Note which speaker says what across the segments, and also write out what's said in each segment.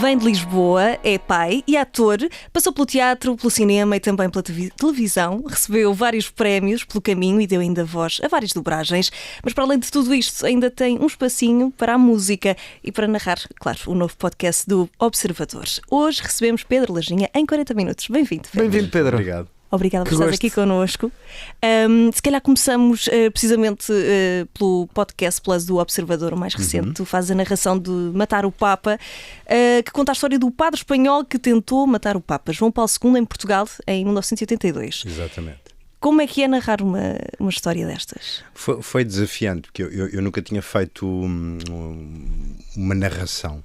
Speaker 1: Vem de Lisboa, é pai e ator, passou pelo teatro, pelo cinema e também pela televisão, recebeu vários prémios pelo caminho e deu ainda voz a várias dobragens, mas para além de tudo isto ainda tem um espacinho para a música e para narrar, claro, o novo podcast do Observador. Hoje recebemos Pedro Lajinha em 40 minutos. Bem-vindo, Pedro.
Speaker 2: Bem-vindo, Pedro.
Speaker 3: Obrigado.
Speaker 1: Obrigada por estar aqui connosco. Se calhar começamos precisamente pelo podcast Plus do Observador, o mais recente. Tu fazes a narração de Matar o Papa, que conta a história do padre espanhol que tentou matar o Papa, João Paulo II, em Portugal, em 1982.
Speaker 3: Exatamente.
Speaker 1: Como é que é narrar uma história destas?
Speaker 3: Foi desafiante, porque eu nunca tinha feito uma narração.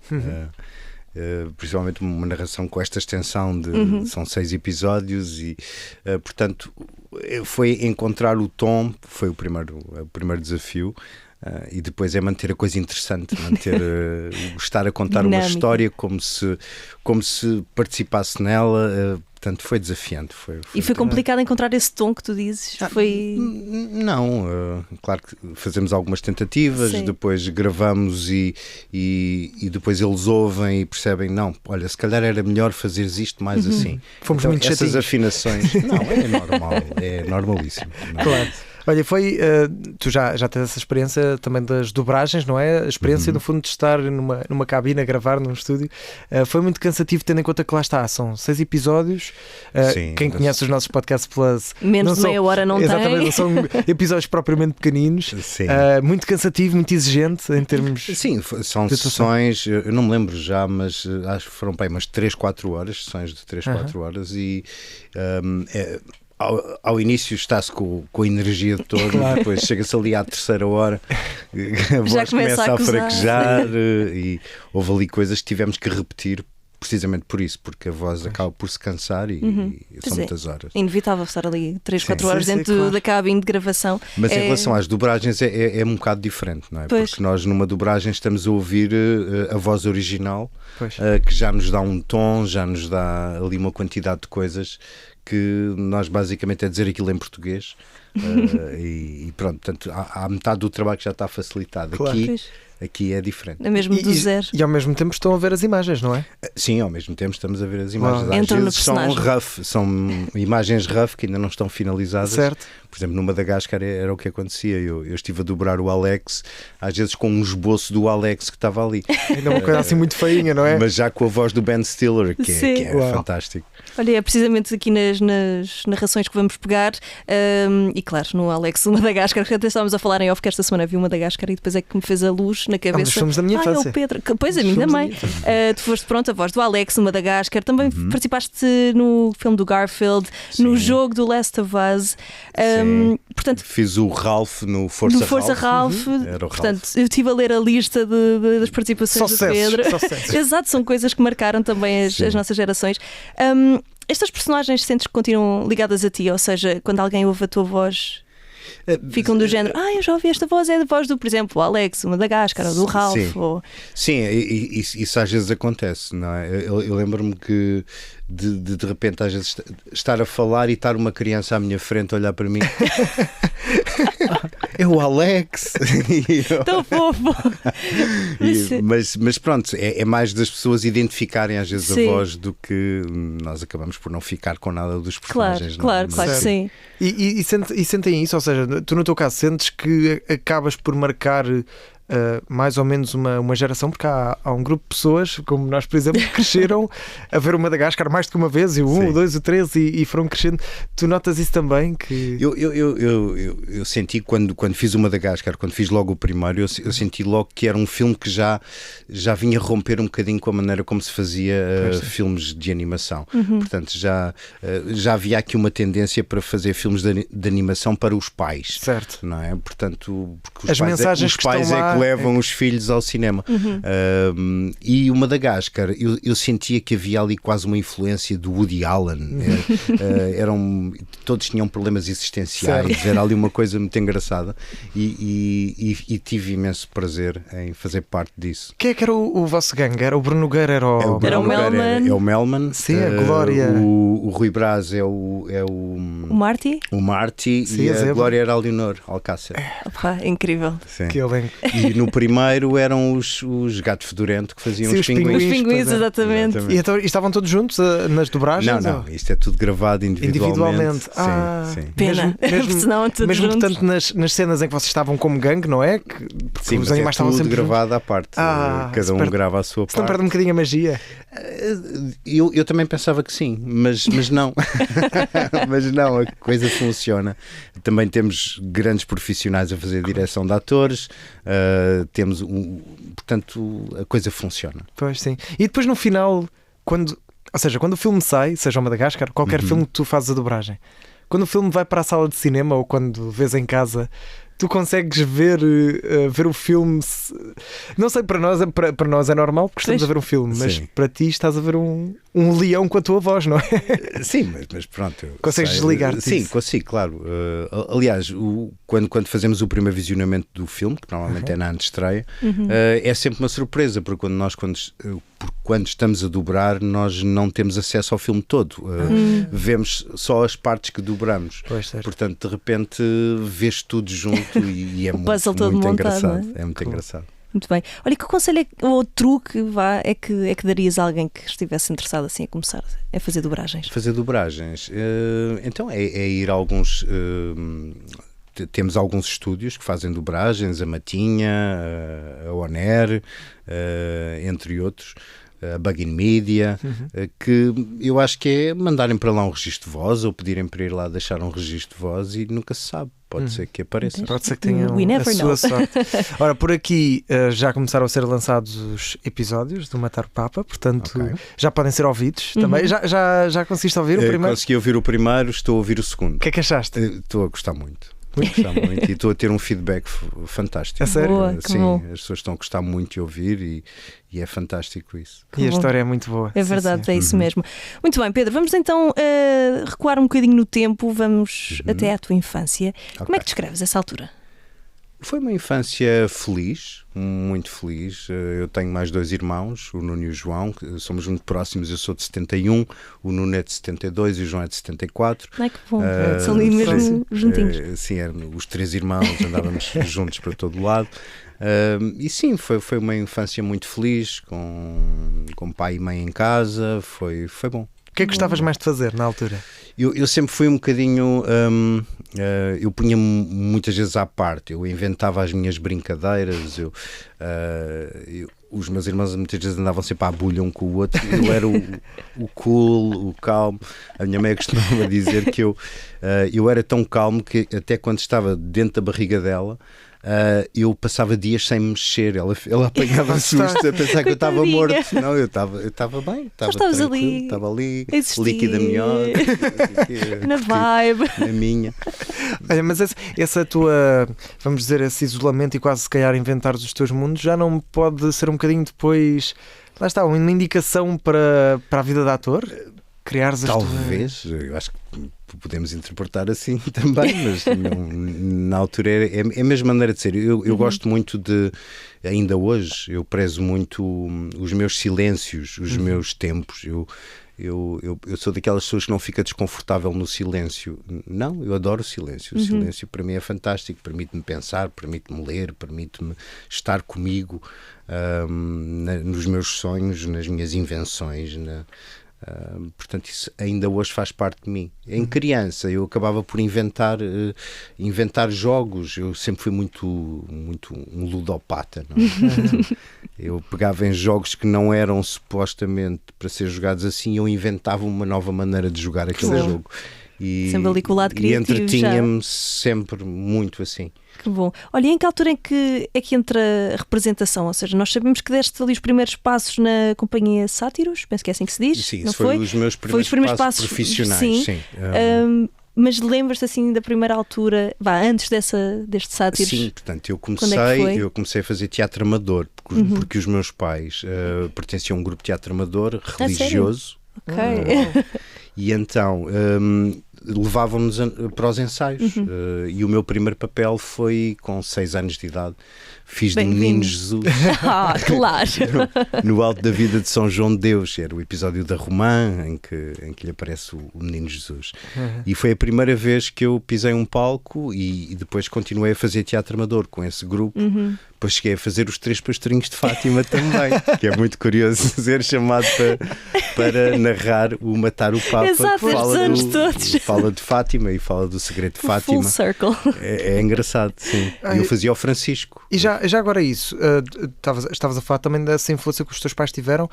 Speaker 3: Principalmente uma narração com esta extensão de são 6 episódios e portanto foi encontrar o tom, foi o primeiro desafio, e depois é manter a coisa interessante, estar a contar
Speaker 1: dinâmica.
Speaker 3: uma história como se participasse nela. Portanto, foi desafiante.
Speaker 1: E foi complicado encontrar esse tom que tu dizes?
Speaker 3: Não, claro que fazemos algumas tentativas, sim. Depois gravamos e depois eles ouvem e percebem, não, olha, se calhar era melhor fazeres isto mais assim.
Speaker 2: Fomos
Speaker 3: então,
Speaker 2: muito
Speaker 3: essas
Speaker 2: chatinhos.
Speaker 3: Afinações, não, é normal, é normalíssimo.
Speaker 2: Claro. Olha, tu já tens essa experiência também das dobragens, não é? A experiência, no fundo, de estar numa cabine a gravar num estúdio. Foi muito cansativo, tendo em conta que lá está, são 6 episódios.
Speaker 3: Sim,
Speaker 2: quem conhece os nossos Podcast Plus...
Speaker 1: Menos de meia hora não
Speaker 2: exatamente,
Speaker 1: tem.
Speaker 2: Não são episódios propriamente pequeninos. Muito cansativo, muito exigente em termos...
Speaker 3: Sim, são sessões, eu não me lembro já, mas acho que foram para aí umas 3-4 horas, sessões de 3-4 horas e... Ao início está-se com a energia toda, claro. Depois chega-se ali à terceira hora, a voz começa a fraquejar e houve ali coisas que tivemos que repetir precisamente por isso, porque a voz acaba por se cansar e são muitas horas.
Speaker 1: É inevitável estar ali 3-4 horas dentro da cabine de gravação.
Speaker 3: Mas em relação às dobragens é um bocado diferente, não é?
Speaker 1: Pois.
Speaker 3: Porque nós numa dobragem estamos a ouvir a voz original, que já nos dá um tom, já nos dá ali uma quantidade de coisas que nós basicamente é dizer aquilo em português e pronto, portanto há metade do trabalho que já está facilitado.
Speaker 2: Claro.
Speaker 3: Aqui é diferente.
Speaker 1: É mesmo do zero.
Speaker 2: E ao mesmo tempo estão a ver as imagens, não é?
Speaker 3: Sim, ao mesmo tempo estamos a ver as imagens.
Speaker 1: Às
Speaker 3: vezes são imagens rough que ainda não estão finalizadas.
Speaker 2: Certo.
Speaker 3: Por exemplo, no Madagascar era o que acontecia. Eu estive a dobrar o Alex, às vezes com um esboço do Alex que estava ali.
Speaker 2: Ainda uma coisa assim muito feinha, não é?
Speaker 3: Mas já com a voz do Ben Stiller, que é fantástico.
Speaker 1: Olha, é precisamente aqui nas narrações que vamos pegar e claro, no Alex do Madagascar, que até estávamos a falar em off que esta semana vi o Madagascar e depois é que me fez a luz na cabeça.
Speaker 2: Dos filmes da minha infância.
Speaker 1: É o Pedro. Pois, a mim também. Tu foste, pronto, a voz do Alex do Madagascar, também participaste no filme do Garfield, no jogo do Last of Us. Portanto,
Speaker 3: fiz o Ralph no Força
Speaker 1: Ralph.
Speaker 3: Era o
Speaker 1: portanto,
Speaker 3: Ralph.
Speaker 1: eu estive a ler a lista das participações do Pedro. Exato, são coisas que marcaram também as nossas gerações. Estas personagens sentes que continuam ligadas a ti? Ou seja, quando alguém ouve a tua voz, ficam do género, eu já ouvi esta voz, é a voz do, por exemplo, o Alex, o Madagascar, ou do Ralph.
Speaker 3: Sim, isso às vezes acontece, não é? Eu lembro-me que de repente às vezes estar a falar e estar uma criança à minha frente a olhar para mim. É o Alex.
Speaker 1: Tão fofo.
Speaker 3: Mas pronto, é mais das pessoas identificarem às vezes a voz do que nós acabamos por não ficar com nada dos personagens.
Speaker 1: Claro que sim.
Speaker 2: E sentem isso, ou seja, tu no teu caso sentes que acabas por marcar mais ou menos uma geração, porque há um grupo de pessoas, como nós, por exemplo, que cresceram a ver o Madagascar mais do que uma vez, e o 1, o 2, o 3, e foram crescendo. Tu notas isso também?
Speaker 3: Eu senti quando fiz o Madagascar, quando fiz logo o primeiro, eu senti logo que era um filme que já vinha romper um bocadinho com a maneira como se fazia filmes de animação. Portanto, já havia aqui uma tendência para fazer filmes de animação para os pais.
Speaker 2: Certo.
Speaker 3: Não é? Portanto, porque
Speaker 2: as mensagens que estão lá
Speaker 3: levam os filhos ao cinema. E o Madagascar, eu sentia que havia ali quase uma influência do Woody Allen. Todos tinham problemas existenciais, era ali uma coisa muito engraçada e tive imenso prazer em fazer parte disso.
Speaker 2: Quem é que era o vosso gangue? Era o Bruno Nogueira? Era o
Speaker 1: Melman.
Speaker 3: É o Melman.
Speaker 2: Sim, a Glória.
Speaker 3: O Rui Braz é o
Speaker 1: Marty.
Speaker 3: O Marty. Sim, e a Glória era a Leonor Alcácer.
Speaker 1: Incrível.
Speaker 3: Sim.
Speaker 2: Que elenco.
Speaker 3: E no primeiro eram os gatos fedorentos que faziam
Speaker 2: Sim,
Speaker 3: os pinguins.
Speaker 1: Os pinguins, exatamente.
Speaker 2: E então, e estavam todos juntos nas dobragens?
Speaker 3: Não, isto é tudo gravado individualmente.
Speaker 2: Sim.
Speaker 1: Pena, porque senão todos
Speaker 2: mesmo
Speaker 1: juntos.
Speaker 2: portanto nas cenas em que vocês estavam como gangue, não é?
Speaker 3: Sim,
Speaker 2: os
Speaker 3: mas
Speaker 2: animais
Speaker 3: é
Speaker 2: estavam
Speaker 3: tudo
Speaker 2: sempre
Speaker 3: gravado à parte. Cada um grava a sua
Speaker 2: Se não
Speaker 3: parte.
Speaker 2: perde um bocadinho a magia.
Speaker 3: Eu também pensava que sim, mas não. Mas não, a coisa funciona. Também temos grandes profissionais a fazer direção de atores, temos portanto a coisa funciona.
Speaker 2: Pois sim. E depois no final, quando o filme sai, seja o Madagascar, qualquer filme que tu fazes a dobragem, quando o filme vai para a sala de cinema ou quando vês em casa, tu consegues ver o filme. Não sei, para nós é normal porque estamos a ver um filme, mas
Speaker 3: Sim.
Speaker 2: para ti estás a ver um leão com a tua voz, não é?
Speaker 3: Sim, mas pronto.
Speaker 2: Consegues desligar-te
Speaker 3: Sim,
Speaker 2: disso?
Speaker 3: consigo, claro. Aliás, quando fazemos o primeiro visionamento do filme, que normalmente é na antestreia, é sempre uma surpresa, porque quando estamos a dobrar, nós não temos acesso ao filme todo. Vemos só as partes que dobramos.
Speaker 2: Pois, certo.
Speaker 3: Portanto, de repente, vês tudo junto e é
Speaker 1: puzzle todo
Speaker 3: muito
Speaker 1: montado,
Speaker 3: engraçado.
Speaker 1: não é?
Speaker 3: É muito engraçado.
Speaker 1: Muito bem. Olha, que conselho ou truque é que darias a alguém que estivesse interessado assim a começar a fazer dobragens?
Speaker 3: Fazer dobragens. Então é ir a alguns. Temos alguns estúdios que fazem dobragens, a Matinha, a Oner, entre outros, a Bug in Media, que eu acho que é mandarem para lá um registro de voz ou pedirem para ir lá deixar um registro de voz e nunca se sabe. Pode ser que apareça.
Speaker 2: Pode ser que tenham
Speaker 1: We
Speaker 2: a
Speaker 1: never
Speaker 2: sua
Speaker 1: know.
Speaker 2: sorte. Ora, por aqui já começaram a ser lançados os episódios do Matar o Papa, portanto
Speaker 3: Ok.
Speaker 2: já podem ser ouvidos também. Já conseguiste ouvir o primeiro?
Speaker 3: Consegui ouvir o primeiro, estou a ouvir o segundo.
Speaker 2: O que é que achaste?
Speaker 3: Estou a gostar muito. E estou a ter um feedback fantástico.
Speaker 2: É sério?
Speaker 1: Boa, que
Speaker 3: Sim,
Speaker 1: bom.
Speaker 3: as pessoas estão a gostar muito de ouvir e é fantástico isso.
Speaker 2: E a
Speaker 1: bom.
Speaker 2: história é muito boa.
Speaker 1: É
Speaker 2: Sim,
Speaker 1: verdade,
Speaker 2: sim.
Speaker 1: é isso mesmo. Muito bem, Pedro, vamos então recuar um bocadinho no tempo, vamos até à tua infância. Como é que descreves essa altura?
Speaker 3: Foi uma infância feliz, muito feliz. Eu tenho mais 2 irmãos, o Nuno e o João, que somos muito próximos. Eu sou de 71, o Nuno é de 72 e o João é de 74.
Speaker 1: Ai, que bom, são ali mesmo juntinhos.
Speaker 3: Sim, eram os 3 irmãos, andávamos juntos para todo lado. E sim, foi uma infância muito feliz, com pai e mãe em casa, foi bom.
Speaker 2: O que é que gostavas mais de fazer na altura?
Speaker 3: Eu sempre fui um bocadinho. Eu punha-me muitas vezes à parte, eu inventava as minhas brincadeiras, os meus irmãos muitas vezes andavam sempre à bulha um com o outro, eu era o cool, o calmo. A minha mãe costumava dizer que eu era tão calmo que até quando estava dentro da barriga dela, eu passava dias sem me mexer. Ela apanhava susto a pensar que eu estava morto. Não, eu estava bem,
Speaker 1: estavas ali,
Speaker 3: estava ali,
Speaker 1: existia.
Speaker 3: líquida melhor,
Speaker 1: Na vibe.
Speaker 3: na minha.
Speaker 2: Olha, mas essa tua, vamos dizer, esse isolamento e quase se calhar inventares os teus mundos já não pode ser um bocadinho depois, lá está, uma indicação para a vida de ator? Criares as
Speaker 3: Talvez, eu acho que podemos interpretar assim também, mas na altura é a mesma maneira de ser. Eu gosto muito de, ainda hoje, eu prezo muito os meus silêncios, os meus tempos. Eu sou daquelas pessoas que não fica desconfortável no silêncio. Não, eu adoro o silêncio. O silêncio para mim é fantástico, permite-me pensar, permite-me ler, permite-me estar comigo nos meus sonhos, nas minhas invenções, portanto isso ainda hoje faz parte de mim. Em criança eu acabava por inventar jogos. Eu sempre fui muito um ludopata, não é? Eu pegava em jogos que não eram supostamente para ser jogados assim, eu inventava uma nova maneira de jogar aquele jogo e
Speaker 1: Sempre ali com o lado criativo,
Speaker 3: entretinha-me sempre muito assim.
Speaker 1: Que bom. Olha, e em que altura é que entra a representação? Ou seja, nós sabemos que deste ali os primeiros passos na companhia Sátiros, penso que é assim que se diz.
Speaker 3: Sim,
Speaker 1: não
Speaker 3: isso foi os meus primeiros passos profissionais. Sim.
Speaker 1: Mas lembras-te assim da primeira altura, antes deste Sátiros?
Speaker 3: Sim, portanto, eu comecei a fazer teatro amador, porque os meus pais pertenciam a um grupo de teatro amador religioso.
Speaker 1: Ok.
Speaker 3: E então levavam-nos para os ensaios. E o meu primeiro papel foi, com 6 anos de idade, fiz de Menino Jesus.
Speaker 1: Claro.
Speaker 3: No Alto da Vida de São João de Deus. Era o episódio da Romã em que lhe aparece o Menino Jesus. E foi a primeira vez que eu pisei um palco e depois continuei a fazer teatro amador com esse grupo. Depois cheguei a fazer os 3 Pastorinhos de Fátima também, que é muito curioso ser chamado para narrar o Matar o Papa.
Speaker 1: Exato,
Speaker 3: que
Speaker 1: estes anos todos.
Speaker 3: fala de Fátima e fala do segredo de Fátima.
Speaker 1: Full circle.
Speaker 3: É engraçado, sim. Eu fazia o Francisco.
Speaker 2: E já agora isso, estavas a falar também dessa influência que os teus pais tiveram.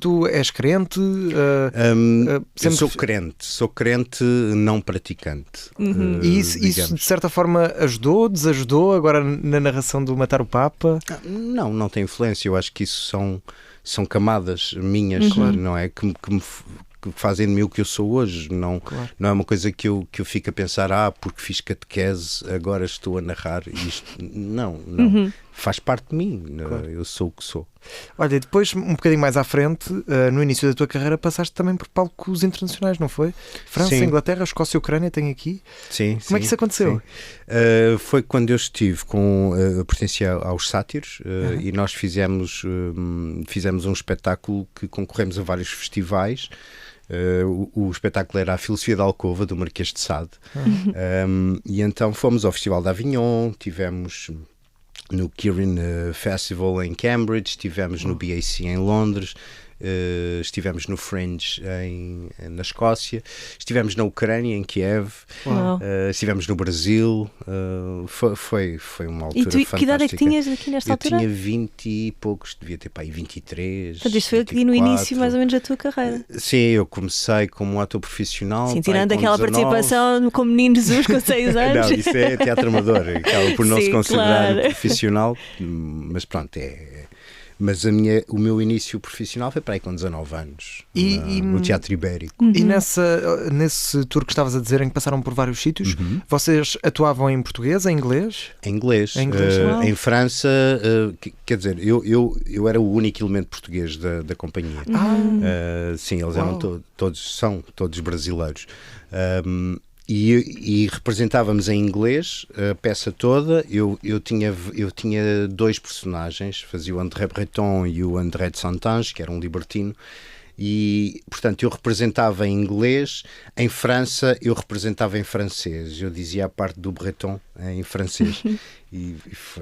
Speaker 2: Tu és crente?
Speaker 3: Eu sou crente não praticante.
Speaker 2: E isso de certa forma ajudou, desajudou agora na narração do Matar o Papa?
Speaker 3: Não tem influência. Eu acho que isso são camadas minhas, não é? Que fazem de mim o que eu sou hoje. Não é uma coisa que eu fico a pensar, porque fiz catequese, agora estou a narrar isto. Não. Faz parte de mim. Eu sou o que sou.
Speaker 2: Olha, depois, um bocadinho mais à frente, no início da tua carreira, passaste também por palcos internacionais, não foi? França,
Speaker 3: sim.
Speaker 2: Inglaterra, Escócia e Ucrânia, tem aqui.
Speaker 3: Sim.
Speaker 2: Como é que isso aconteceu?
Speaker 3: Foi quando eu estive pertencia aos Sátiros e nós fizemos um espetáculo que concorremos a vários festivais. O espetáculo era a Filosofia da Alcova, do Marquês de Sade. E então fomos ao Festival de Avignon, tivemos no Kirin Festival em Cambridge, estivemos no BAC em Londres, estivemos no Fringe na Escócia, estivemos na Ucrânia, em Kiev, estivemos no Brasil. Foi uma altura fantástica.
Speaker 1: Que idade é que tinhas aqui nesta altura?
Speaker 3: Eu tinha 20 e poucos, devia ter para aí 23.
Speaker 1: Portanto, isto foi aqui no início mais ou menos da tua carreira.
Speaker 3: Sim, eu comecei como ator profissional.
Speaker 1: Sim, tirando aquela participação como Menino Jesus com 6 anos.
Speaker 3: Não, isso é teatro amador, acaba por não se considerar profissional, mas pronto, Mas o meu início profissional foi para aí com 19 anos, no Teatro Ibérico.
Speaker 2: E nesse tour que estavas a dizer, em que passaram por vários sítios, vocês atuavam em português, em inglês?
Speaker 3: Em inglês. Em França, quer dizer, eu era o único elemento português da companhia. Sim, eles eram são todos brasileiros. E representávamos em inglês a peça toda. Eu tinha 2 personagens, fazia o André Breton e o André de Santange, que era um libertino, e portanto eu representava em inglês. Em França eu representava em francês, eu dizia a parte do Breton em francês. E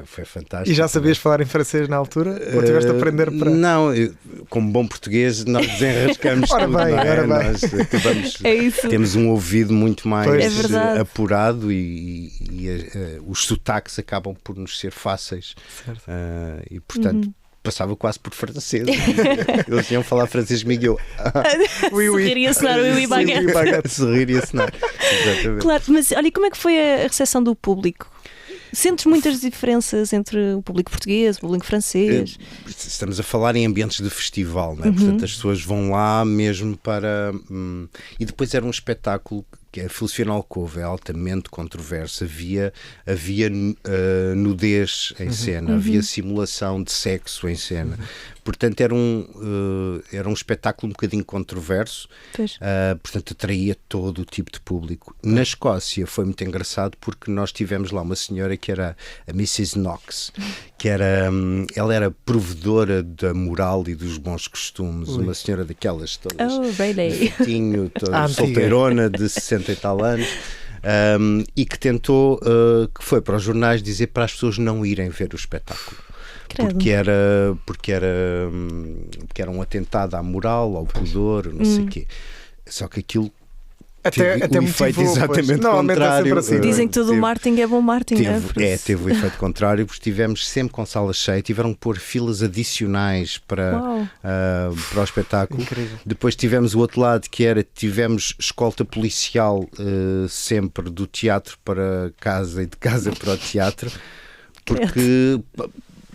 Speaker 3: foi fantástico.
Speaker 2: E já sabias falar em francês na altura? Ou tiveste a aprender para...
Speaker 3: Não, como bom português nós desenrascamos tudo, não é? Nós acabamos, temos um ouvido muito mais apurado e os sotaques acabam por nos ser fáceis. E portanto passava quase por francês. Eles iam falar francês comigo e eu
Speaker 1: sorrir e assinar o Willy Baguette.
Speaker 3: Sorrir e assinar. Exatamente.
Speaker 1: Claro, mas olha, como é que foi a recepção do público? Sentes muitas diferenças entre o público português, o público francês?
Speaker 3: Estamos a falar em ambientes de festival, não é? Portanto, as pessoas vão lá mesmo para... E depois era um espetáculo que a Filosofia na Alcova é altamente controversa. Havia nudez em cena, havia simulação de sexo em cena. Portanto, era um espetáculo um bocadinho controverso, portanto, atraía todo o tipo de público. Na Escócia foi muito engraçado porque nós tivemos lá uma senhora que era a Mrs. Knox, que ela era provedora da moral e dos bons costumes, uma senhora daquelas todas, vetinho, toda solteirona de 60 e tal anos. E que tentou, que foi para os jornais dizer para as pessoas não irem ver o espetáculo. Porque era um atentado à moral, ao pudor, não sei o quê. Só que aquilo teve o efeito exatamente contrário.
Speaker 2: Assim,
Speaker 1: dizem que todo o marketing é bom marketing.
Speaker 3: Teve o efeito contrário, porque estivemos sempre com sala cheia, tiveram que pôr filas adicionais para o espetáculo.
Speaker 2: Incrível.
Speaker 3: Depois tivemos o outro lado, que tivemos escolta policial sempre do teatro para casa e de casa para o teatro, porque...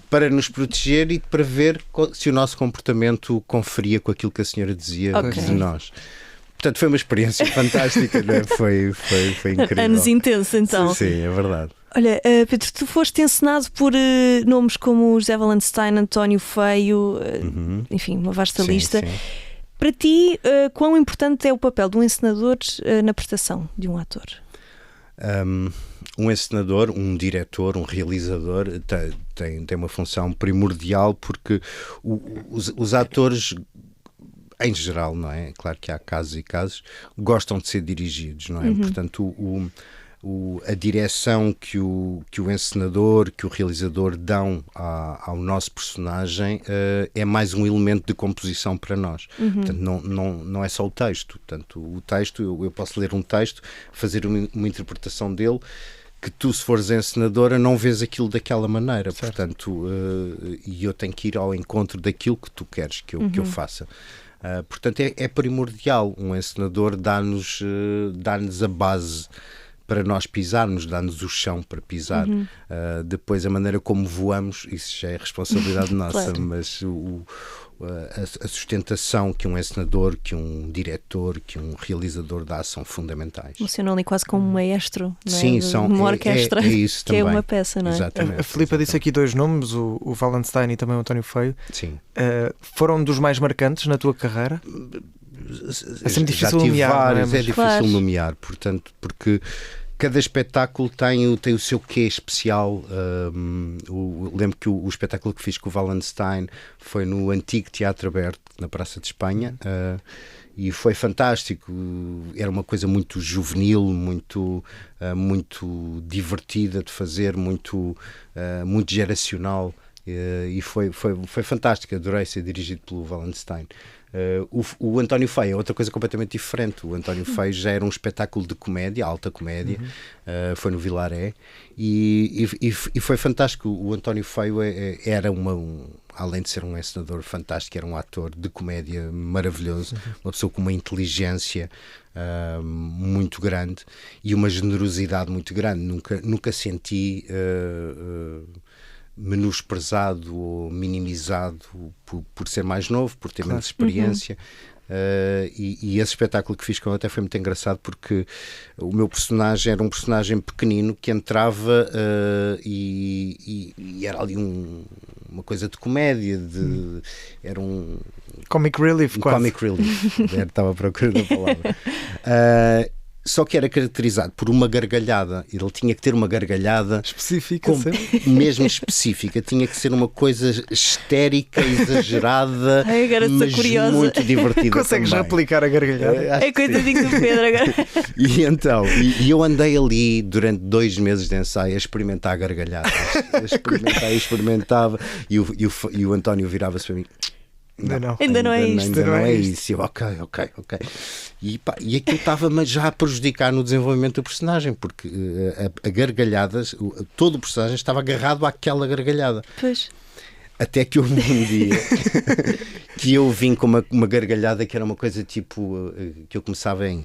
Speaker 3: para nos proteger e para ver se o nosso comportamento conferia com aquilo que a senhora dizia de nós. Portanto, foi uma experiência fantástica, não é? Foi incrível.
Speaker 1: Anos intensos, então.
Speaker 3: Sim, é verdade.
Speaker 1: Olha, Pedro, tu foste encenado por nomes como José Wallenstein, António Feio, enfim, uma vasta lista.
Speaker 3: Sim.
Speaker 1: Para ti, quão importante é o papel de um encenador na prestação de um ator?
Speaker 3: Um encenador, um diretor, um realizador tem uma função primordial, porque os atores, em geral, não é? Claro que há casos e casos, gostam de ser dirigidos, não é? Portanto, a direção que o encenador, que o realizador dão ao nosso personagem é mais um elemento de composição para nós. Portanto, não é só o texto. Portanto, o texto, eu posso ler um texto, fazer uma interpretação dele, que tu, se fores encenadora, não vês aquilo daquela maneira. Certo. Portanto, e eu tenho que ir ao encontro daquilo que tu queres que eu faça. Portanto, é primordial. Um encenador dá-nos a base para nós pisarmos, dá-nos o chão para pisar. Depois, a maneira como voamos, isso já é responsabilidade nossa, claro. Mas a sustentação que um encenador, que um diretor, que um realizador dá são fundamentais.
Speaker 1: Funcionam ali quase como um maestro, não é?
Speaker 3: Sim, são
Speaker 1: uma orquestra,
Speaker 3: isso
Speaker 1: que
Speaker 3: também.
Speaker 1: É uma peça, não é?
Speaker 3: Exatamente.
Speaker 2: A Filipa disse aqui 2 nomes, o Wallenstein e também o António Feio.
Speaker 3: Sim.
Speaker 2: Foram dos mais marcantes na tua carreira? É sempre difícil nomear,
Speaker 3: vários,
Speaker 2: não é?
Speaker 3: É difícil nomear, portanto, porque cada espetáculo tem o seu quê especial. Lembro que o espetáculo que fiz com o Wallenstein foi no antigo Teatro Aberto, na Praça de Espanha, e foi fantástico. Era uma coisa muito juvenil, muito divertida de fazer, muito geracional, e foi fantástico. Adorei ser dirigido pelo Wallenstein. O António Feio é outra coisa completamente diferente. O António Feio já era um espetáculo de comédia, alta comédia, foi no Vilaré, e foi fantástico. O António Feio era além de ser um encenador fantástico, era um ator de comédia maravilhoso, uma pessoa com uma inteligência muito grande e uma generosidade muito grande. Nunca senti menosprezado ou minimizado por ser mais novo, por ter menos experiência. E esse espetáculo que fiz com ele até foi muito engraçado, porque o meu personagem era um personagem pequenino que entrava e era ali uma coisa de comédia, era um
Speaker 2: comic relief, quase.
Speaker 3: Comic relief, estava procurando a palavra. Só que era caracterizado por uma gargalhada. Ele tinha que ter uma gargalhada
Speaker 2: específica,
Speaker 3: mesmo específica. Tinha que ser uma coisa histérica, exagerada, mas
Speaker 1: curiosa.
Speaker 3: Muito divertida.
Speaker 2: Consegues
Speaker 3: também.
Speaker 2: Replicar a gargalhada?
Speaker 1: É coitadinho do Pedro agora.
Speaker 3: E então, eu andei ali durante 2 meses de ensaio a experimentar a gargalhada. Experimentava. E o António virava-se para mim.
Speaker 1: Ainda não é isto.
Speaker 3: Ainda não é isso. Eu, ok. E aquilo estava-me já a prejudicar no desenvolvimento do personagem, porque a gargalhada, todo o personagem estava agarrado àquela gargalhada.
Speaker 1: Pois.
Speaker 3: Até que houve um dia que eu vim com uma gargalhada que era uma coisa tipo, que eu começava em...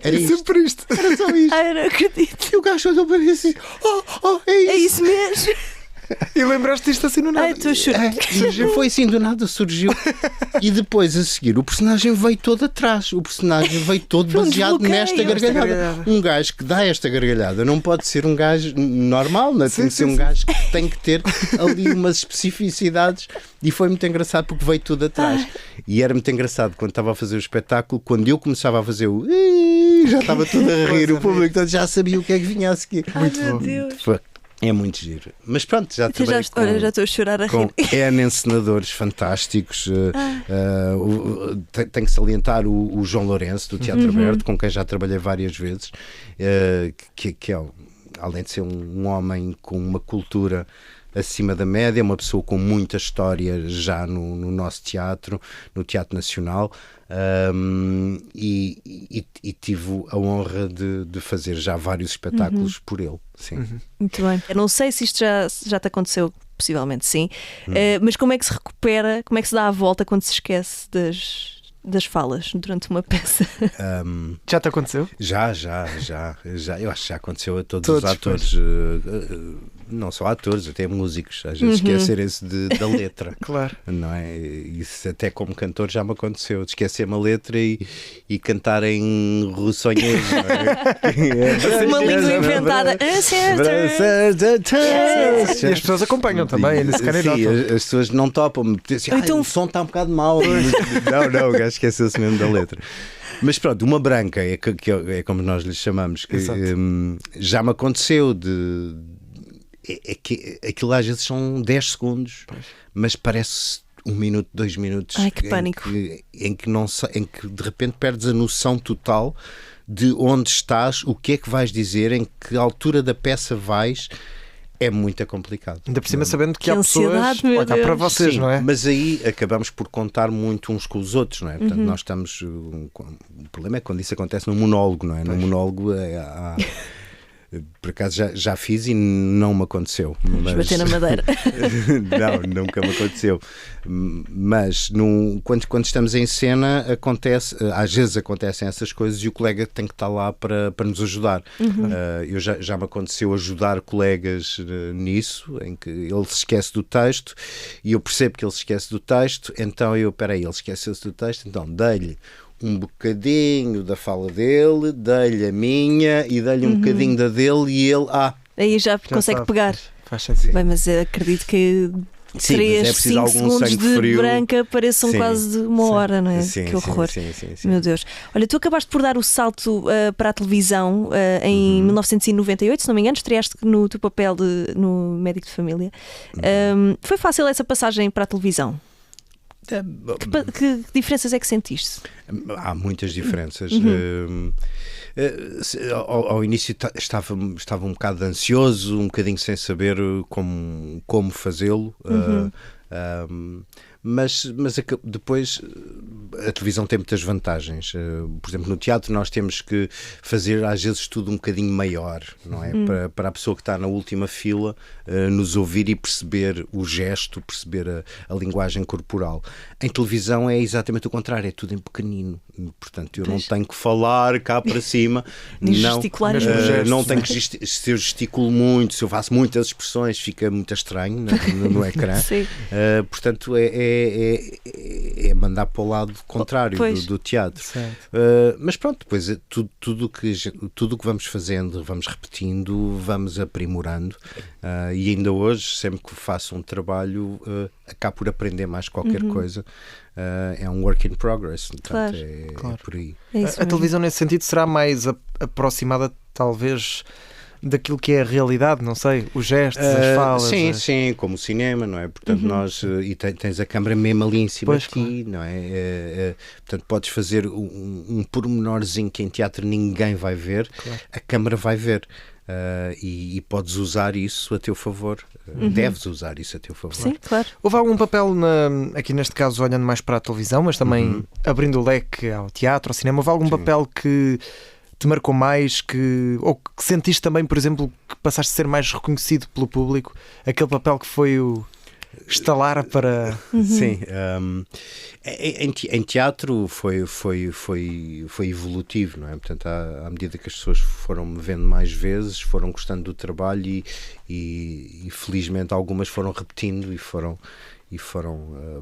Speaker 2: Era sempre isto.
Speaker 3: Era só isto.
Speaker 1: Ai, não acredito.
Speaker 3: E o gajo olhou para mim assim: é isso.
Speaker 1: É isso mesmo.
Speaker 2: E lembraste disto assim no nada?
Speaker 1: Ai, estou a chorar.
Speaker 3: Foi assim, do nada surgiu. E depois, a seguir, o personagem veio todo atrás. O personagem veio todo baseado nesta gargalhada. Um gajo que dá esta gargalhada não pode ser um gajo normal, não é? Tem que ser um gajo que tem que ter ali umas especificidades. E foi muito engraçado porque veio tudo atrás. E era muito engraçado quando estava a fazer o espetáculo, quando eu começava a fazer já estava tudo a rir, o público todo já sabia o que é que vinha a seguir.
Speaker 1: Muito bom. Deus.
Speaker 3: É muito giro. Mas pronto, já trabalhei
Speaker 1: olha, já estou a chorar a rir.
Speaker 3: Com encenadores fantásticos. Tenho que salientar o João Lourenço, do Teatro Aberto, com quem já trabalhei várias vezes, que é, além de ser um homem com uma cultura acima da média, uma pessoa com muita história já no nosso teatro, no Teatro Nacional, e tive a honra de fazer já vários espetáculos por ele. Sim.
Speaker 1: Muito bem. Eu não sei se isto já te aconteceu, possivelmente sim, mas como é que se recupera, como é que se dá a volta quando se esquece das falas durante uma peça?
Speaker 2: Já te aconteceu?
Speaker 3: Já. Eu acho que já aconteceu a todos os atores. não só atores, até músicos, às vezes esquecerem-se da letra.
Speaker 2: Claro.
Speaker 3: Não é? Isso até como cantor já me aconteceu, de esquecer-me a letra e cantar em russonhês.
Speaker 1: Uma língua inventada.
Speaker 2: E as pessoas acompanham também nesse canal.
Speaker 3: Sim, as pessoas não topam. Dizem,
Speaker 1: Então,
Speaker 3: o som está um bocado mau. Não, o gajo esqueceu-se mesmo da letra. Mas pronto, uma branca é como nós lhe chamamos, que já me aconteceu que aquilo às vezes são 10 segundos, mas parece 1 minuto, 2 minutos.
Speaker 1: Ai, que pânico.
Speaker 3: Em que de repente perdes a noção total de onde estás, o que é que vais dizer, em que altura da peça vais. É muito complicado.
Speaker 2: Ainda por cima sabendo que há
Speaker 1: ansiedade,
Speaker 2: pessoas a olhar para
Speaker 1: Deus.
Speaker 2: vocês,
Speaker 3: Sim,
Speaker 2: não é?
Speaker 3: mas aí acabamos por contar muito uns com os outros, não é? Portanto, nós estamos... O problema é quando isso acontece num monólogo, não é? No monólogo por acaso já fiz e não me aconteceu. Mas...
Speaker 1: Bater na madeira.
Speaker 3: Não, nunca me aconteceu. Mas quando estamos em cena, às vezes acontecem essas coisas e o colega tem que estar lá para nos ajudar. Eu já me aconteceu ajudar colegas nisso, em que ele se esquece do texto e eu percebo que ele se esquece do texto, então ele esqueceu-se do texto, então dei-lhe um bocadinho da fala dele, dei-lhe a minha e dei-lhe um bocadinho da dele e ele,
Speaker 1: Aí já consegue
Speaker 2: sabe.
Speaker 1: pegar.
Speaker 2: Faz sentido.
Speaker 1: Bem, mas eu acredito que
Speaker 3: Sim,
Speaker 1: 3,
Speaker 3: mas é preciso
Speaker 1: 5
Speaker 3: algum
Speaker 1: segundos
Speaker 3: sangue
Speaker 1: de
Speaker 3: frio.
Speaker 1: branca pareçam
Speaker 3: Sim,
Speaker 1: quase uma hora, não é?
Speaker 3: Sim,
Speaker 1: Que horror.
Speaker 3: Sim.
Speaker 1: Meu Deus. Olha, tu acabaste por dar o salto para a televisão em 1998, se não me engano, estreaste no teu papel no Médico de Família. Foi fácil essa passagem para a televisão? Que diferenças é que sentiste?
Speaker 3: Há muitas diferenças. Ao início estava um bocado ansioso, um bocadinho sem saber como fazê-lo. Mas depois a televisão tem muitas vantagens. Por exemplo, no teatro nós temos que fazer às vezes tudo um bocadinho maior, não é? Para a pessoa que está na última fila nos ouvir e perceber o gesto, perceber a linguagem corporal. Em televisão é exatamente o contrário, é tudo em pequenino. Portanto, eu não tenho que falar cá para cima,
Speaker 1: Nem gesticular os
Speaker 2: gestos,
Speaker 3: não tenho que se eu gesticulo muito, se eu faço muitas expressões, fica muito estranho no ecrã.
Speaker 1: Sim.
Speaker 3: Portanto, é mandar para o lado contrário do teatro. Mas pronto, depois tudo o que vamos fazendo, vamos repetindo, vamos aprimorando. E ainda hoje, sempre que faço um trabalho, acabo por aprender mais qualquer coisa. É um work in progress. Portanto,
Speaker 1: Claro.
Speaker 3: é por aí.
Speaker 1: É isso
Speaker 2: A
Speaker 1: mesmo.
Speaker 2: televisão, nesse sentido, será mais aproximada, talvez, daquilo que é a realidade, não sei, os gestos, as falas.
Speaker 3: Sim, como o cinema, não é? Portanto, e tens a câmara mesmo ali em cima de ti,
Speaker 2: claro.
Speaker 3: não é? Portanto, podes fazer um pormenorzinho que em teatro ninguém vai ver,
Speaker 2: Claro.
Speaker 3: a câmara vai ver. E podes usar isso a teu favor. Deves usar isso a teu favor.
Speaker 1: Sim, claro.
Speaker 2: Houve algum papel, aqui neste caso olhando mais para a televisão, mas também abrindo o leque ao teatro, ao cinema, houve algum papel que te marcou mais, ou que sentiste também, por exemplo, que passaste a ser mais reconhecido pelo público? Aquele papel que foi o estalar para...
Speaker 3: Sim. Em teatro foi evolutivo, não é? Portanto, à medida que as pessoas foram me vendo mais vezes, foram gostando do trabalho e felizmente algumas foram repetindo e foram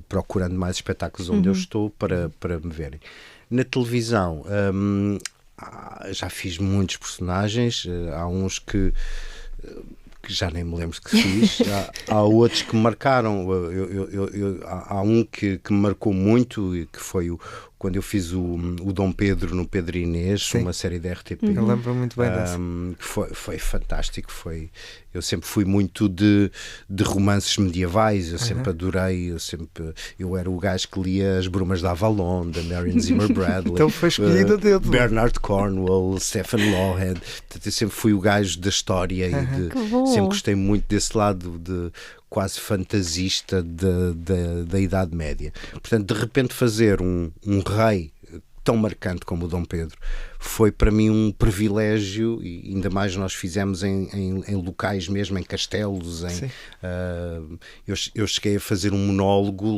Speaker 3: procurando mais espetáculos onde eu estou para me verem. Na televisão já fiz muitos personagens, há uns que já nem me lembro que fiz, há outros que me marcaram. Há um que me marcou muito, que foi quando eu fiz o Dom Pedro no Pedro Inês,
Speaker 2: Sim.
Speaker 3: uma série da RTP.
Speaker 2: Eu lembro muito bem dessa.
Speaker 3: Foi fantástico. Eu sempre fui muito de romances medievais, eu sempre adorei, eu era o gajo que lia As Brumas da Avalon, da Marion Zimmer Bradley.
Speaker 2: Então foi escolhido a dedo.
Speaker 3: Bernard Cornwell, Stephen Lawhead. Portanto, eu sempre fui o gajo da história
Speaker 1: Que bom.
Speaker 3: sempre gostei muito desse lado de quase fantasista da Idade Média. Portanto, de repente fazer um rei tão marcante como o Dom Pedro foi para mim um privilégio, e ainda mais nós fizemos em locais mesmo, em castelos. Eu cheguei a fazer um monólogo,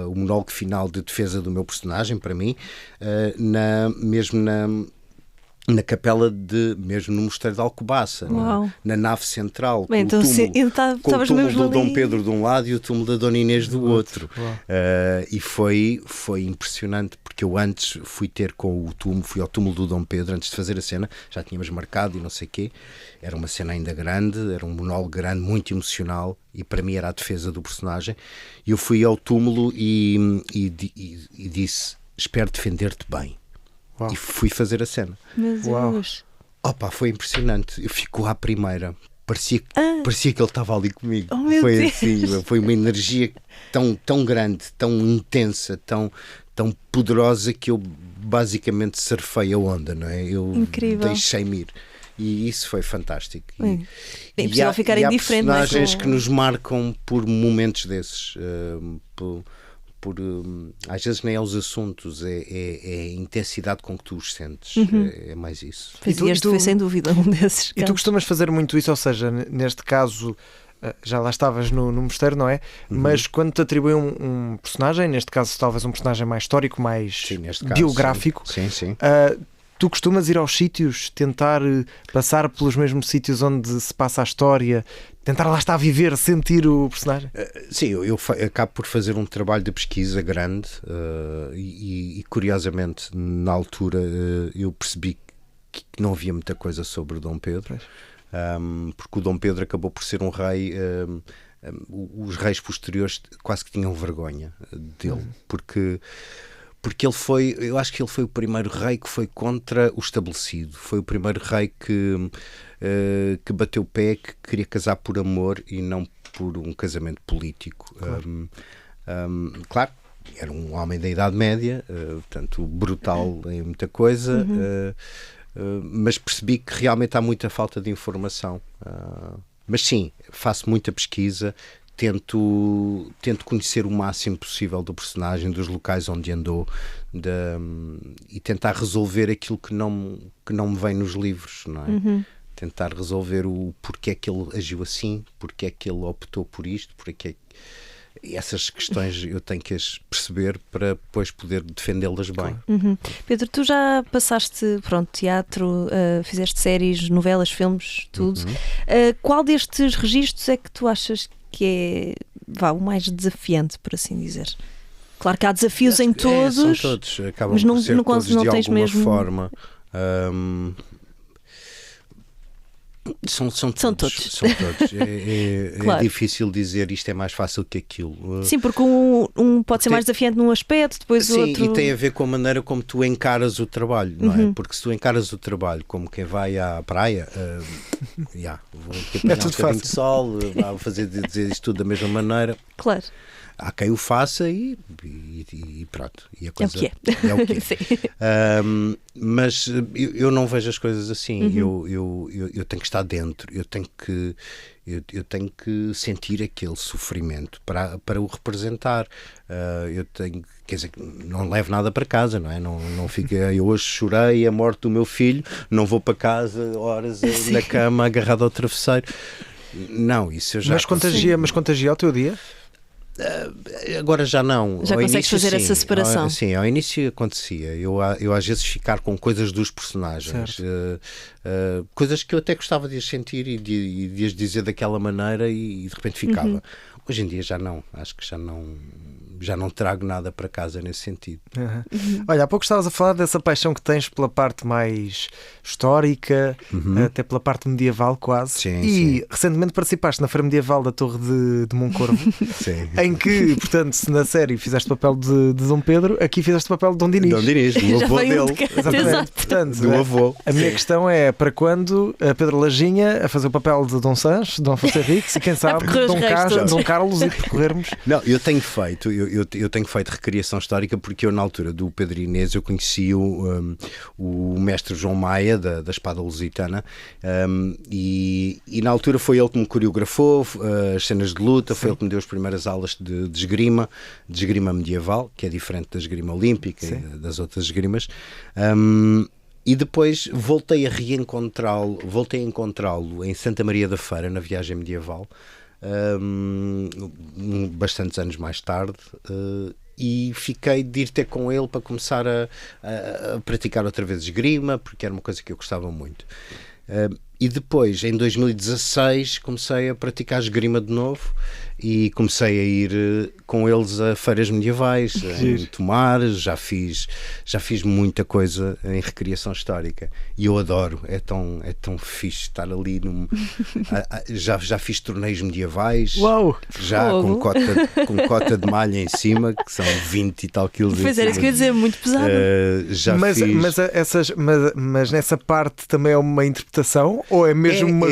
Speaker 3: o monólogo final de defesa do meu personagem, para mim, mesmo na capela mesmo no Mosteiro de Alcobaça, na nave central,
Speaker 1: bem,
Speaker 3: com o túmulo do Dom
Speaker 1: ali...
Speaker 3: Pedro de um lado e o túmulo da Dona Inês do outro. E foi impressionante, porque eu antes fui fui ao túmulo do Dom Pedro antes de fazer a cena, já tínhamos marcado e não sei o quê. Era uma cena ainda grande, era um monólogo grande, muito emocional, e para mim era a defesa do personagem. E eu fui ao túmulo e disse: espero defender-te bem. Uau. E fui fazer a cena.
Speaker 1: Meu Deus.
Speaker 3: Opa, foi impressionante. Eu fico à primeira. Parecia que ele estava ali comigo.
Speaker 1: Oh, meu
Speaker 3: foi
Speaker 1: Deus.
Speaker 3: Assim, foi uma energia tão grande, tão intensa, tão poderosa, que eu basicamente surfei a onda, não é? Eu deixei-me ir. E isso foi fantástico.
Speaker 1: É impossível ficar indiferente.
Speaker 3: Há personagens que nos marcam por momentos desses. Às vezes nem é os assuntos, é a intensidade com que tu os sentes. É mais isso.
Speaker 1: E este foi sem dúvida um desses casos.
Speaker 2: E tu costumas fazer muito isso, ou seja, neste caso já lá estavas no mosteiro, não é? Mas quando te atribuem um personagem, neste caso talvez um personagem mais histórico, mais biográfico,
Speaker 3: sim.
Speaker 2: Tu costumas ir aos sítios, tentar passar pelos mesmos sítios onde se passa a história, tentar lá estar a viver, sentir o personagem?
Speaker 3: Sim, eu acabo por fazer um trabalho de pesquisa grande e curiosamente na altura eu percebi que não havia muita coisa sobre o Dom Pedro, porque o Dom Pedro acabou por ser um rei. Os reis posteriores quase que tinham vergonha dele, porque eu acho que ele foi o primeiro rei que foi contra o estabelecido, foi o primeiro rei que bateu o pé, que queria casar por amor e não por um casamento político. Claro, era um homem da Idade Média, portanto brutal em muita coisa, mas percebi que realmente há muita falta de informação. Mas sim, faço muita pesquisa. Tento conhecer o máximo possível do personagem, dos locais onde andou, e tentar resolver aquilo que não me vem nos livros, não é? Tentar resolver o porquê é que ele agiu assim, porquê é que ele optou por isto, essas questões eu tenho que as perceber para depois poder defendê-las bem.
Speaker 1: Pedro, tu já passaste teatro, fizeste séries, novelas, filmes, tudo. Qual destes registros é que tu achas que é o mais desafiante, por assim dizer? Claro que há desafios em todos,
Speaker 3: são todos, acabam
Speaker 1: mas
Speaker 3: por ser todos
Speaker 1: não
Speaker 3: de
Speaker 1: tens
Speaker 3: alguma
Speaker 1: mesmo...
Speaker 3: forma. São todos.
Speaker 1: Claro.
Speaker 3: É difícil dizer isto é mais fácil que aquilo.
Speaker 1: Sim, porque um pode ser mais desafiante num aspecto, depois o outro...
Speaker 3: Sim, e tem a ver com a maneira como tu encaras o trabalho, não é? Porque se tu encaras o trabalho como quem vai à praia, vou apanhar um bocadinho de sol, vou dizer isto tudo da mesma maneira.
Speaker 1: Claro.
Speaker 3: Há quem o faça e pronto. E a coisa
Speaker 1: é o que é.
Speaker 3: Mas eu não vejo as coisas assim. Eu tenho que estar dentro, eu tenho que sentir aquele sofrimento para o representar. Quer dizer, não levo nada para casa, não é? Não fica, eu hoje chorei a morte do meu filho, não vou para casa horas na cama agarrado ao travesseiro. Não, isso eu já...
Speaker 2: Mas contagia o teu dia?
Speaker 3: Agora já não.
Speaker 1: Já consegues fazer essa separação?
Speaker 3: Sim, ao início acontecia. Eu às vezes ficar com coisas dos personagens, coisas que eu até gostava de as sentir e de as dizer daquela maneira e de repente ficava. Hoje em dia já não. Acho que já não trago nada para casa nesse sentido.
Speaker 2: Olha, há pouco estavas a falar dessa paixão que tens pela parte mais histórica, até pela parte medieval quase.
Speaker 3: Sim.
Speaker 2: Recentemente participaste na Feira Medieval da Torre de Moncorvo, em que, portanto, na série fizeste o papel de Dom Pedro, aqui fizeste o papel de Dom Dinis.
Speaker 3: Dom Dinis, do avô dele.
Speaker 2: Exatamente. Portanto,
Speaker 3: do avô.
Speaker 2: A minha questão é para quando a Pedro Lajinha a fazer o papel de Dom Sancho, Dom Afonso Henriques e quem sabe Dom Carlos e percorrermos.
Speaker 3: Não, eu tenho feito recriação histórica porque eu na altura do Pedro Inês eu conheci o mestre João Maia da Espada Lusitana, e na altura foi ele que me coreografou as cenas de luta. Foi ele que me deu as primeiras aulas de esgrima medieval, que é diferente da esgrima olímpica e das outras esgrimas. E depois voltei a encontrá-lo em Santa Maria da Feira, na viagem medieval, bastantes anos mais tarde, e fiquei de ir ter com ele para começar a praticar outra vez esgrima, porque era uma coisa que eu gostava muito. E depois, em 2016, comecei a praticar esgrima de novo e comecei a ir com eles a feiras medievais, em Tomar, já fiz muita coisa em recriação histórica e eu adoro, é tão fixe estar ali já fiz torneios medievais.
Speaker 2: Uau!
Speaker 3: Já com cota de malha em cima, que são 20 e tal quilos.
Speaker 1: Pois era, isso que eu ia dizer, muito pesado.
Speaker 2: Mas nessa parte também é uma interpretação ou é mesmo uma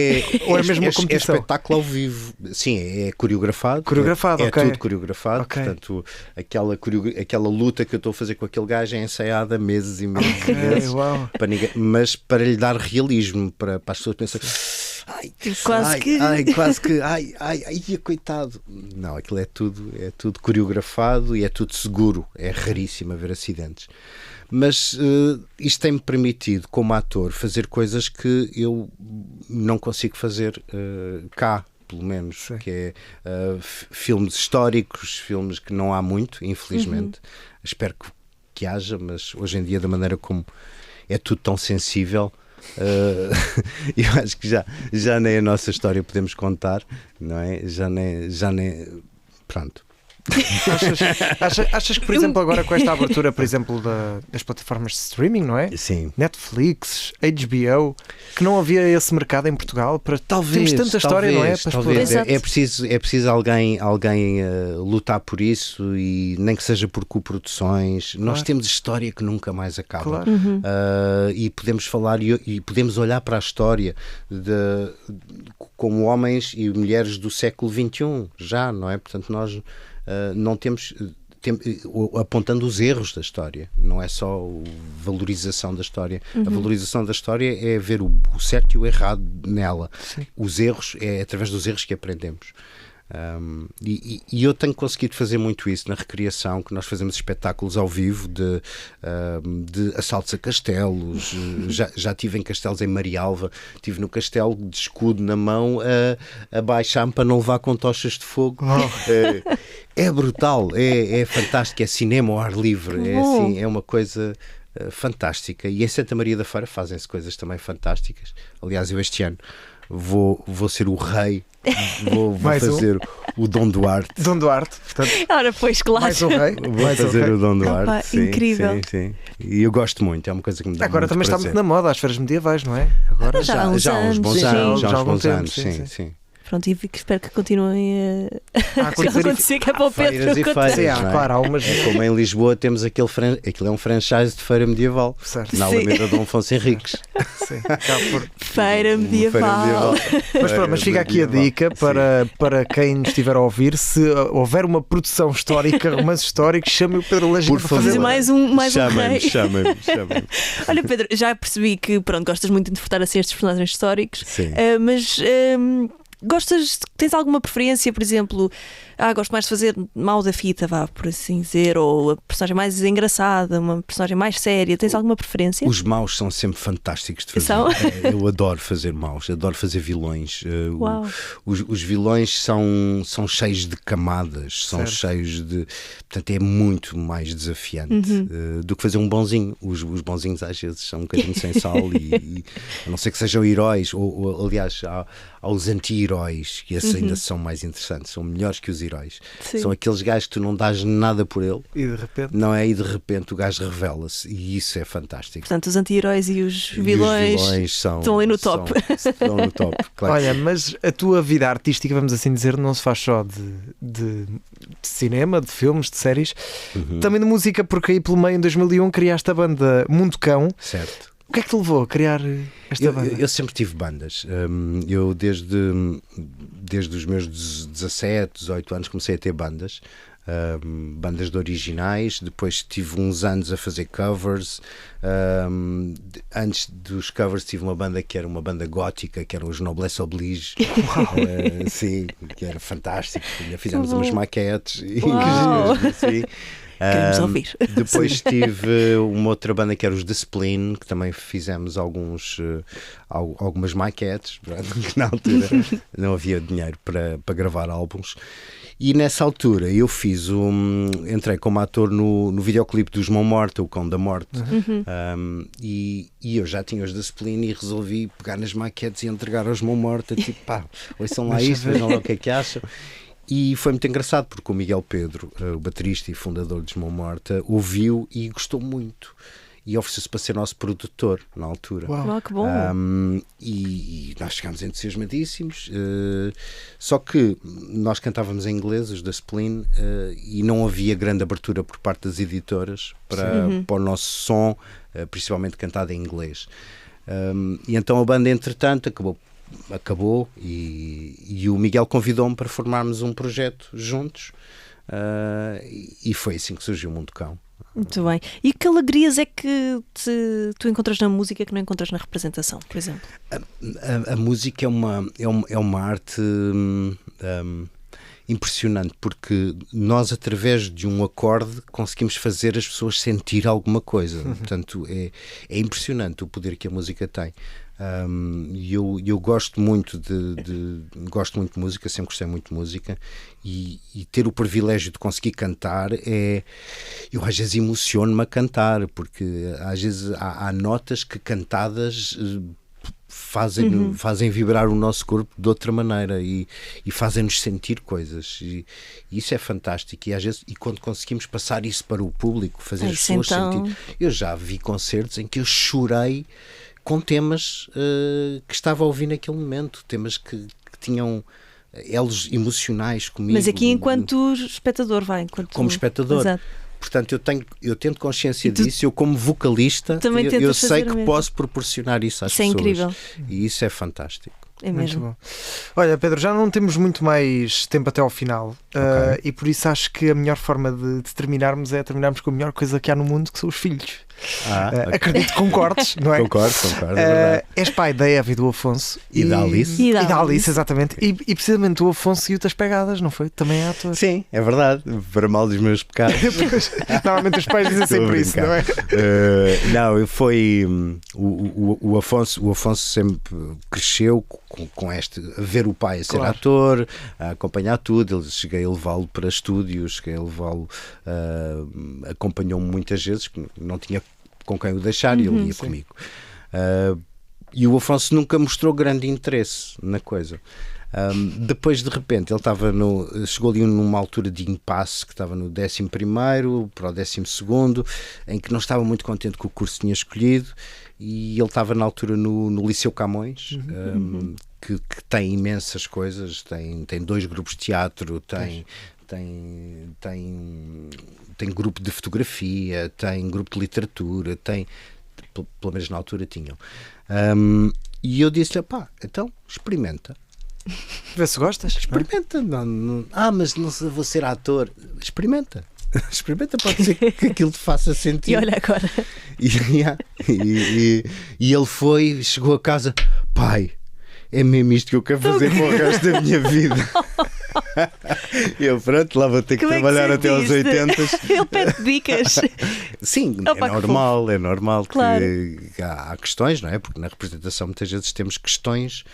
Speaker 2: competição?
Speaker 3: É espetáculo ao vivo. Sim, é coreografado.
Speaker 2: Coreografado,
Speaker 3: é
Speaker 2: ok.
Speaker 3: tudo coreografado.
Speaker 2: Ok.
Speaker 3: Portanto, aquela luta que eu estou a fazer com aquele gajo é ensaiada meses e meses e meses.
Speaker 2: Uau.
Speaker 3: Mas para lhe dar realismo, para as pessoas pensarem. Ai, coitado. Não, aquilo é tudo coreografado e é tudo seguro. É raríssimo haver acidentes. Mas isto tem-me permitido, como ator, fazer coisas que eu não consigo fazer cá, pelo menos, que é filmes históricos, filmes que não há muito, infelizmente. Espero que haja, mas hoje em dia, da maneira como é tudo tão sensível, eu acho que já nem a nossa história podemos contar, não é? Já nem pronto.
Speaker 2: Achas que, por exemplo, agora com esta abertura, por exemplo, das plataformas de streaming, não é?
Speaker 3: Sim.
Speaker 2: Netflix, HBO, que não havia esse mercado em Portugal para temos tanta história, não é? Para
Speaker 3: talvez. É preciso alguém lutar por isso, e nem que seja por coproduções. Claro. Nós temos história que nunca mais acaba.
Speaker 2: Claro.
Speaker 3: E podemos falar e podemos olhar para a história como homens e mulheres do século XXI, já, não é? Portanto, nós não temos apontando os erros da história, não é só a valorização da história. A valorização da história é ver o certo e o errado nela. Sim. Os erros, é através dos erros que aprendemos. E eu tenho conseguido fazer muito isso na recriação, que nós fazemos espetáculos ao vivo de assaltos a castelos. Já estive em castelos em Marialva, estive no castelo de escudo na mão a baixar-me para não levar com tochas de fogo. É brutal, é fantástico, é cinema ao ar livre, é uma coisa fantástica. E em Santa Maria da Feira fazem-se coisas também fantásticas. Aliás, eu este ano vou ser o rei. Vou fazer o Dom Duarte.
Speaker 2: Dom Duarte, portanto.
Speaker 1: Ora, pois, claro.
Speaker 2: Mais um rei.
Speaker 3: Vou fazer o Dom Duarte.
Speaker 1: Opa,
Speaker 3: sim,
Speaker 1: incrível.
Speaker 3: Sim. E eu gosto muito, é uma coisa que me dá
Speaker 2: agora
Speaker 3: muito
Speaker 2: também
Speaker 3: prazer.
Speaker 2: está muito na moda as feiras medievais, não é? Agora
Speaker 1: já há uns
Speaker 3: bons anos. Já há uns bons
Speaker 2: tempo,
Speaker 3: anos, sim.
Speaker 1: Pronto, e espero que continuem a
Speaker 2: acontecer
Speaker 1: que é para o Pedro
Speaker 3: feiras e feiras,
Speaker 1: acontecer.
Speaker 3: não é?
Speaker 2: Claro, há umas...
Speaker 3: Como em Lisboa temos aquilo é um franchise de feira medieval,
Speaker 2: certo.
Speaker 3: na Alameda Dom Afonso Henriques.
Speaker 2: Sim, acaba por...
Speaker 1: Feira medieval.
Speaker 2: Mas fica aqui a dica para quem nos estiver a ouvir: se houver uma produção histórica, romance histórico, chame o Pedro Lajinha para fazer
Speaker 1: mais um rei.
Speaker 3: Chamem-me.
Speaker 1: Olha, Pedro, já percebi que gostas muito de interpretar assim estes personagens históricos.
Speaker 3: Sim.
Speaker 1: Mas tens alguma preferência, por exemplo, gosto mais de fazer mal da fita, por assim dizer, ou a personagem mais engraçada, uma personagem mais séria, tens alguma preferência?
Speaker 3: Os maus são sempre fantásticos de fazer. Eu adoro fazer maus, adoro fazer vilões. Os vilões são cheios de camadas, são cheios de... Portanto, é muito mais desafiante do que fazer um bonzinho. Os bonzinhos às vezes são um bocadinho sem sal e a não ser que sejam heróis, ou aliás, há os anti-heróis, que esses ainda são mais interessantes, são melhores que os heróis.
Speaker 1: Sim.
Speaker 3: São aqueles gajos que tu não dás nada por ele
Speaker 2: e de repente,
Speaker 3: não é? E de repente o gajo revela-se, e isso é fantástico.
Speaker 1: Portanto, os anti-heróis e os vilões estão ali no top.
Speaker 3: Estão no top, claro.
Speaker 2: Olha, mas a tua vida artística, vamos assim dizer, não se faz só de cinema, de filmes, de séries, também de música, porque aí pelo meio, em 2001, criaste a banda Mundo Cão.
Speaker 3: Certo.
Speaker 2: O que é que te levou a criar esta banda?
Speaker 3: Eu sempre tive bandas. Eu desde os meus 17, 18 anos comecei a ter bandas. Bandas de originais. Depois tive uns anos a fazer covers. Antes dos covers tive uma banda que era uma banda gótica, que eram os Noblesse Oblige. Sim, que era fantástico. Fizemos umas maquetes. Assim.
Speaker 1: Queremos ouvir.
Speaker 3: Depois tive uma outra banda que era os The Spleen, que também fizemos algumas maquetes, que na altura não havia dinheiro para gravar álbuns. E nessa altura eu entrei como ator no videoclipe dos Mão Morta, o Cão da Morte. E eu já tinha os da Spleen e resolvi pegar nas maquetes e entregar aos Mão Morta, tipo, pá, ouçam lá isto, vejam lá o que é que acham. E foi muito engraçado porque o Miguel Pedro, o baterista e fundador dos Mão Morta, ouviu e gostou muito. E ofereceu-se para ser nosso produtor na altura.
Speaker 1: Uau, que bom!
Speaker 3: E nós ficámos entusiasmadíssimos. Só que nós cantávamos em inglês, os da Spleen, e não havia grande abertura por parte das editoras para o nosso som, principalmente cantado em inglês. E então a banda, entretanto, acabou e o Miguel convidou-me para formarmos um projeto juntos. E foi assim que surgiu o Mundo Cão.
Speaker 1: Muito bem. E que alegrias é que tu encontras na música que não encontras na representação, por exemplo?
Speaker 3: A música é uma arte impressionante, porque nós, através de um acorde, conseguimos fazer as pessoas sentir alguma coisa. Portanto, é impressionante o poder que a música tem. Eu gosto muito gosto muito de música, sempre gostei muito de música, e ter o privilégio de conseguir cantar eu às vezes emociono-me a cantar, porque às vezes há notas que cantadas fazem vibrar o nosso corpo de outra maneira e fazem-nos sentir coisas, e isso é fantástico. E às vezes, quando conseguimos passar isso para o público, fazer as pessoas sentir. Eu já vi concertos em que eu chorei com temas que estava a ouvir naquele momento, temas que tinham elos emocionais comigo.
Speaker 1: Mas aqui enquanto espectador,
Speaker 3: como espectador.
Speaker 1: Exato.
Speaker 3: Portanto, eu tento consciência disso. Eu, como vocalista, eu sei que posso proporcionar isso às pessoas.
Speaker 1: Isso é incrível.
Speaker 3: E isso é fantástico.
Speaker 1: É mesmo.
Speaker 2: Olha, Pedro, já não temos muito mais tempo até ao final, e por isso acho que a melhor forma de terminarmos é terminarmos com a melhor coisa que há no mundo, que são os filhos.
Speaker 3: Okay.
Speaker 2: Acredito que concordes, não é?
Speaker 3: Concordo, é verdade.
Speaker 2: És pai da Eva e do Afonso
Speaker 3: e da Alice.
Speaker 2: E da Alice, exatamente. E precisamente o Afonso e outras pegadas, não foi? Também é ator.
Speaker 3: Sim, é verdade. Para mal dos meus pecados.
Speaker 2: Normalmente os pais dizem sempre isso, não é?
Speaker 3: Não, foi o Afonso sempre cresceu com este, a ver o pai a ser ator, a acompanhar tudo. Cheguei a levá-lo para estúdios, acompanhou-me muitas vezes, não tinha com quem o deixar, e ele ia comigo. E o Afonso nunca mostrou grande interesse na coisa. Depois, de repente, ele chegou ali numa altura de impasse, que estava no 11º para o 12º, em que não estava muito contente com o curso que tinha escolhido, e ele estava na altura no Liceu Camões, que tem imensas coisas, tem 2 grupos de teatro, tem grupo de fotografia, tem grupo de literatura, pelo menos na altura tinham. E eu disse-lhe, pá, então experimenta.
Speaker 2: Vê se gostas.
Speaker 3: Experimenta. Não, mas não vou ser ator. Experimenta. Experimenta, pode ser que aquilo te faça sentir.
Speaker 1: E olha agora.
Speaker 3: E ele chegou a casa, pai, é mesmo isto que eu quero fazer para o resto da minha vida. Eu, pronto, lá vou ter que trabalhar até aos 80.
Speaker 1: Ele pede dicas.
Speaker 3: Sim, é normal
Speaker 1: claro.
Speaker 3: Que há questões, não é? Porque na representação muitas vezes temos questões,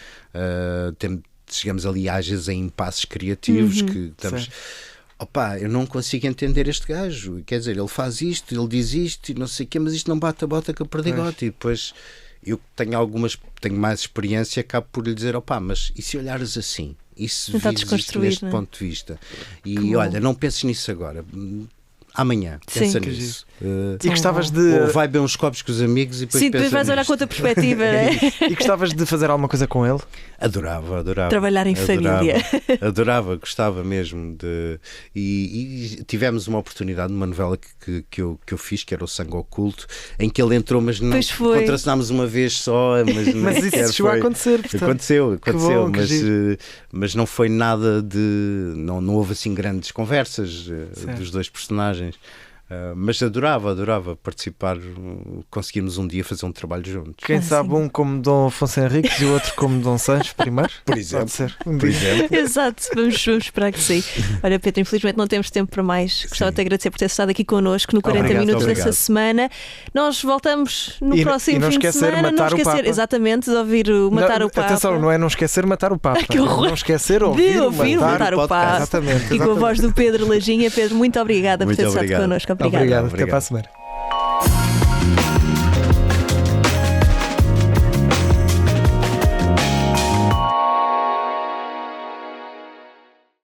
Speaker 3: chegamos ali às vezes em impasses criativos, que estamos... Opá, eu não consigo entender este gajo, quer dizer, ele faz isto, ele diz isto e não sei o quê, mas isto não bate a bota com a perdigote. E depois eu tenho mais experiência, acabo por lhe dizer, opá, mas e se olhares assim? E se vires isto neste ponto de vista? E olha, não penses nisso agora. Amanhã, pensa nisso.
Speaker 2: E gostavas de...
Speaker 3: Ou vai beber uns copos com os amigos e depois
Speaker 1: depois vais olhar com outra perspectiva, não é?
Speaker 2: E gostavas de fazer alguma coisa com ele?
Speaker 3: Adorava.
Speaker 1: Trabalhar em família.
Speaker 3: Adorava, gostava mesmo de... E tivemos uma oportunidade numa novela que eu fiz, que era o Sangue Oculto, em que ele entrou, mas não contracenámos uma vez só.
Speaker 2: Mas isso chegou a acontecer, portanto.
Speaker 3: Aconteceu,
Speaker 2: bom,
Speaker 3: mas não foi nada de... Não houve assim grandes conversas dos 2 personagens. Mas adorava participar, conseguirmos um dia fazer um trabalho juntos.
Speaker 2: Quem sabe um como Dom Afonso Henriques e o outro como Dom Sancho primeiro?
Speaker 3: Por exemplo.
Speaker 2: Pode ser.
Speaker 3: Por exemplo.
Speaker 1: Exato, vamos esperar que sim. Olha, Pedro, infelizmente não temos tempo para mais. Gostava de te agradecer por ter estado aqui connosco no 40 Minutos desta semana. Nós voltamos no próximo fim de semana. Não esquecer, exatamente, de ouvir o Matar o Papa.
Speaker 2: Atenção, não é não esquecer matar o Papa.
Speaker 1: Que horror.
Speaker 2: Não esquecer ouvir matar
Speaker 1: o Papa.
Speaker 2: Exatamente.
Speaker 1: E com a voz do Pedro Lajinha. Pedro, muito obrigada por ter estado connosco. Obrigada.
Speaker 2: Até para a semana.